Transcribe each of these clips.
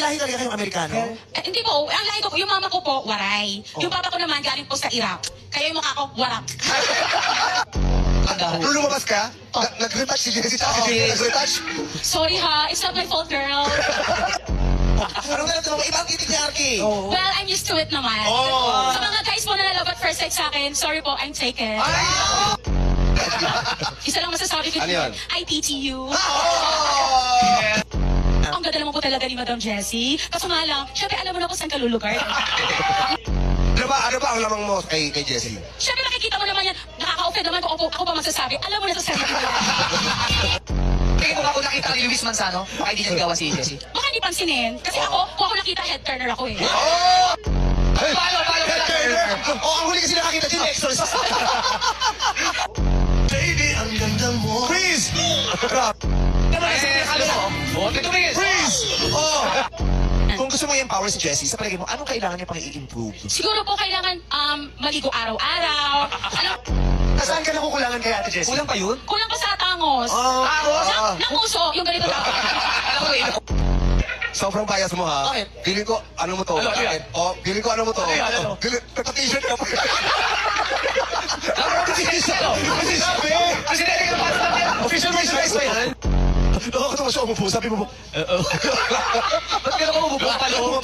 lahi talaga kayong Amerikano? Hindi po, ang lahi ko po, yung mama ko po, waray. Yung papa ko naman galing po sa Iraq. Kaya yung mukha ko, warak. Nung lumabas ka, nag-retouch si Jessie, nag-retouch. Sorry ha, it's not my fault, girl. Anong naramdaman mo? Ibang titig ni Arky. Well, I'm used to it naman. Sa mga guys po na love at first sight sa akin, sorry po, I'm taken. Isa lang masasabi ko Ano yun? I pity you. Ang ganda naman po talaga ni Madam Jessie. Kaso nga lang, syempre alam mo na kung saan ka lulugar. Ano ba ang lamang mo kay Jessie? Syempre nakikita mo naman yan, nakaka-offend naman kung ako pa masasabi. Alam mo na sa sarili ko. Tingin mo ako nakita ni Luis Manzano, baka hindi niya nagawa si Jessie. Baka hindi pansinin. Kasi ako, kung ako nakita, head turner ako eh. Paano? Head turner! Ang huli kasi nakakita si Exorcist. Baby, ang ganda mo. Freeze! Freeze! Kung gusto mo i-empower si Jessie, sa palagay mo, anong kailangan niya pang i-improve? Siguro po kailangan maligo araw-araw. Saan ka nakukulangan kay Ate Jessie? Kulang pa yun? Kulang pa sa tangos. Ng uso, yung ganito lang. Alam ko eh. Sobrang bias mo ha. Bakit? Feeling ko, ano mo to? Ano yan? Feeling ko, ano mo to? Ano? Nagpa-t-shirt ka pa. T-shirt ko. Kasi sabi! Kasi narinig ka pa sa Official merchandise ba yan? Nakakatawa siya umupo. Sabi mo po, Ba't ka naman umubo? Papaloob.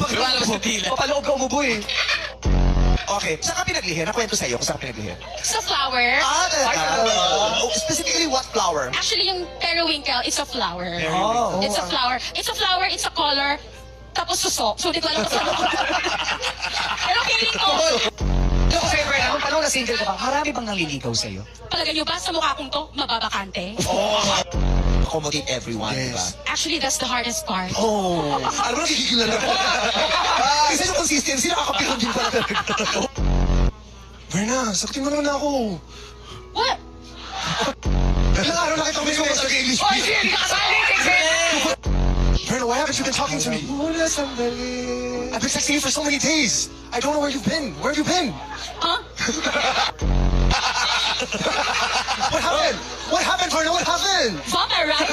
Papaloob ka umubo eh. okay. Saan ka pinaglihi? Nakwento sa'yo kung saan ka pinaglihi. Sa flower, Talaga? Specifically, what flower? actually yung periwinkle, it's a flower. Oh. It's a flower. It's a flower, it's a color. Tapos suso. So, di ko alam kung saan. Pero feeling ko, Ito ko sa'yo, Bernard, nung panahon na single ka ba, marami bang nangliligaw sa'yo? palagay nyo ba sa mukha kong to, mababakante? Accommodate everyone, diba? Actually, that's the hardest part. Oh. Alam mo, nagigigilan ako. Kasi yung consistency, nakakapilan din pala talaga. Verna, sagutin mo naman ako. What? Ilang araw na kitang may mga English. Oy, sige, hindi ka kasali! Verna, why haven't you been talking to me? Wala sandali. I've been texting you for so many days. I don't know where you've been. Where have you been? Huh? What happened? What happened, Verna? What happened? Vomit, right?